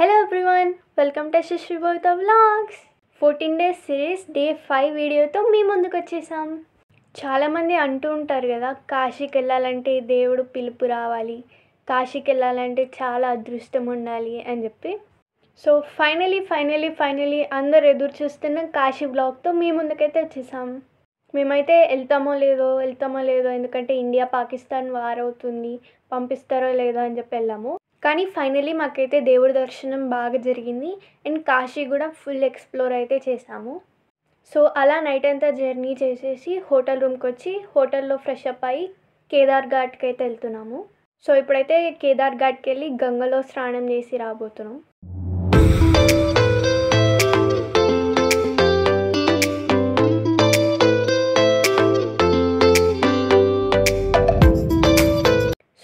Hello everyone, welcome to Shishri Bhavita Vlogs. 14 days series day 5 వీడియోతో మీ ముందుకు వచ్చేసాం. చాలామంది అంటూ ఉంటారు కదా, కాశీకి వెళ్ళాలంటే దేవుడు పిలుపు రావాలి, కాశీకి వెళ్ళాలంటే చాలా అదృష్టం ఉండాలి అని చెప్పి. సో ఫైనలీ అందరు ఎదురు చూస్తున్న కాశీ బ్లాగ్తో మీ ముందుకైతే వచ్చేసాం. మేమైతే వెళ్తామో లేదో ఎందుకంటే ఇండియా పాకిస్తాన్ వార్ అవుతుంది, పంపిస్తారో లేదో అని చెప్పి వెళ్ళాము. కానీ ఫైనలీ మాకైతే దేవుడి దర్శనం బాగా జరిగింది అండ్ కాశీ కూడా ఫుల్ ఎక్స్ప్లోర్ అయితే చేసాము. సో అలా నైట్ అంతా జర్నీ చేసేసి హోటల్ రూమ్కి వచ్చి హోటల్లో ఫ్రెష్ అప్ అయ్యి కేదార్ ఘాట్కి అయితే వెళ్తున్నాము. సో ఇప్పుడైతే కేదార్ ఘాట్కి వెళ్ళి గంగలో స్నానం చేసి రాబోతున్నాం.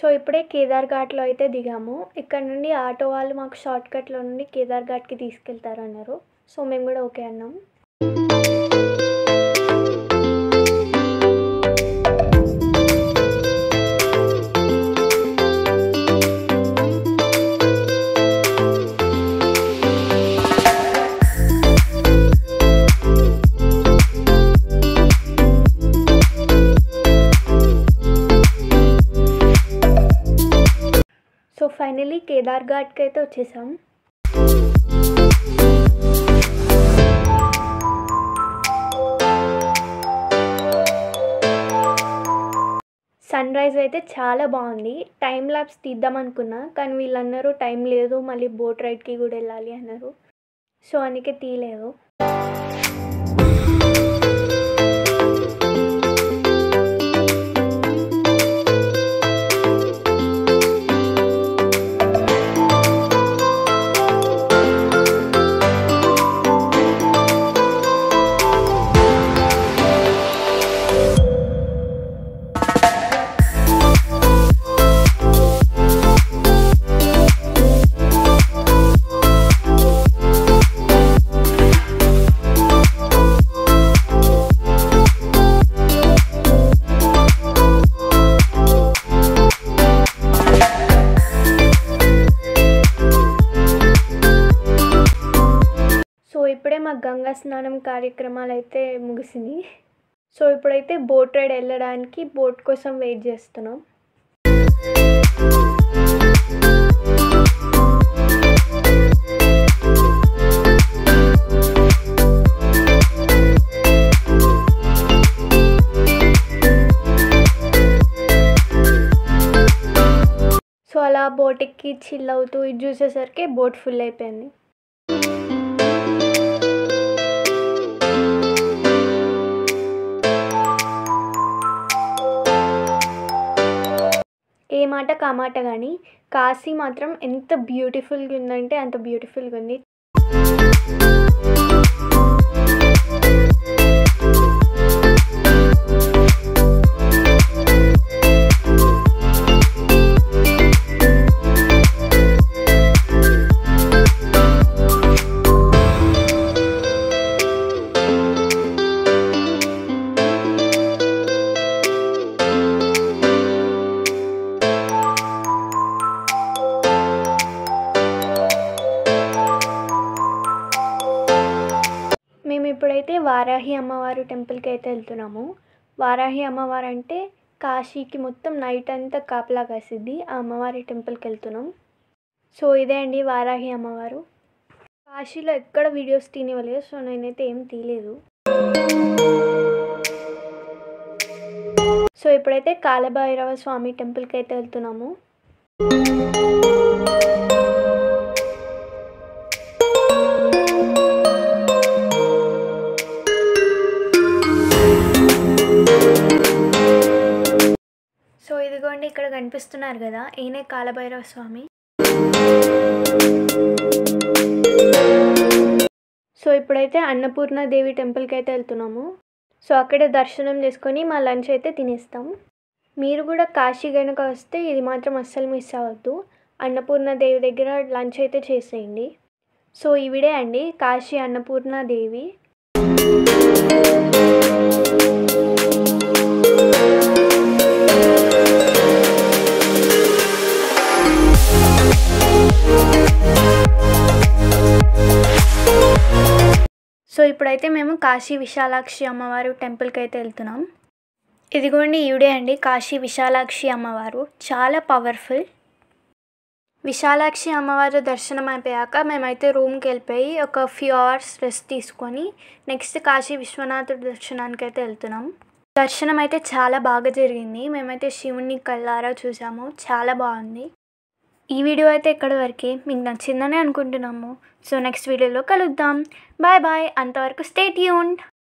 సో ఇప్పుడే కేదార్ ఘాట్లో అయితే దిగాము. ఇక్కడ నుండి ఆటో వాళ్ళు మాకు షార్ట్ కట్లో నుండి కేదార్ ఘాట్కి తీసుకెళ్తారు అన్నారు. సో మేము కూడా ఓకే అన్నాం. సో ఫైనలీ కేదార్ ఘాట్కి అయితే వచ్చేసాం. సన్ రైజ్ అయితే చాలా బాగుంది. టైం ల్యాప్స్ తీద్దాం అనుకున్నా కానీ వీళ్ళు అన్నారు టైం లేదు, మళ్ళీ బోట్ రైడ్కి కూడా వెళ్ళాలి అన్నారు. సో అందుకే తీయలేదు. ఇప్పుడే మా గంగా స్నానం కార్యక్రమాలు అయితే ముగిసింది. సో ఇప్పుడైతే బోట్ రైడ్ వెళ్ళడానికి బోట్ కోసం వెయిట్ చేస్తున్నాం. సో అలా బోట్ ఎక్కి చిల్ అవుతూ ఇది చూసేసరికి బోట్ ఫుల్ అయిపోయింది. ఏ మాట కామాట కానీ కాశీ మాత్రం ఎంత బ్యూటిఫుల్గా ఉందంటే అంత బ్యూటిఫుల్గా ఉంది. మేము ఇప్పుడైతే వారాహి అమ్మవారు టెంపుల్కి అయితే వెళ్తున్నాము. వారాహి అమ్మవారు అంటే కాశీకి మొత్తం నైట్ అంతా కాపలా కాసిద్ది. ఆ అమ్మవారి టెంపుల్కి వెళ్తున్నాం. సో ఇదే అండి వారాహి అమ్మవారు. కాశీలో ఎక్కడ వీడియోస్ తీనివ్వలేదు, సో నేనైతే ఏం తీయలేదు. సో ఇప్పుడైతే కాలభైరవ స్వామి టెంపుల్కి అయితే వెళ్తున్నాము. సో ఇదిగోండి ఇక్కడ కనిపిస్తున్నారు కదా, ఈయనే కాలభైరవ స్వామి. సో ఇప్పుడైతే అన్నపూర్ణాదేవి టెంపుల్కి అయితే వెళ్తున్నాము. సో అక్కడే దర్శనం చేసుకొని మా లంచ్ అయితే తినేస్తాం. మీరు కూడా కాశీ కనుక వస్తే ఇది మాత్రం అస్సలు మిస్ అవ్వద్దు. అన్నపూర్ణాదేవి దగ్గర లంచ్ అయితే చేసేయండి. సో ఈవిడే అండి కాశీ అన్నపూర్ణాదేవి. ఇప్పుడైతే మేము కాశీ విశాలాక్షి అమ్మవారు టెంపుల్కి అయితే వెళ్తున్నాం. ఇదిగోండి ఈవిడే అండి కాశీ విశాలాక్షి అమ్మవారు, చాలా పవర్ఫుల్. విశాలాక్షి అమ్మవారు దర్శనం అయిపోయాక మేమైతే రూమ్కి వెళ్ళిపోయి ఒక ఫ్యూ అవర్స్ రెస్ట్ తీసుకొని నెక్స్ట్ కాశీ విశ్వనాథుడి దర్శనానికి అయితే వెళ్తున్నాం. దర్శనం అయితే చాలా బాగా జరిగింది. మేమైతే శివుని కళ్ళారా చూసాము, చాలా బాగుంది. ఈ వీడియో అయితే ఇక్కడి వరకే, మీకు నచ్చిందని అనుకుంటున్నాము. సో నెక్స్ట్ వీడియోలో కలుద్దాం. బాయ్ బాయ్, అంతవరకు స్టే ట్యూన్డ్.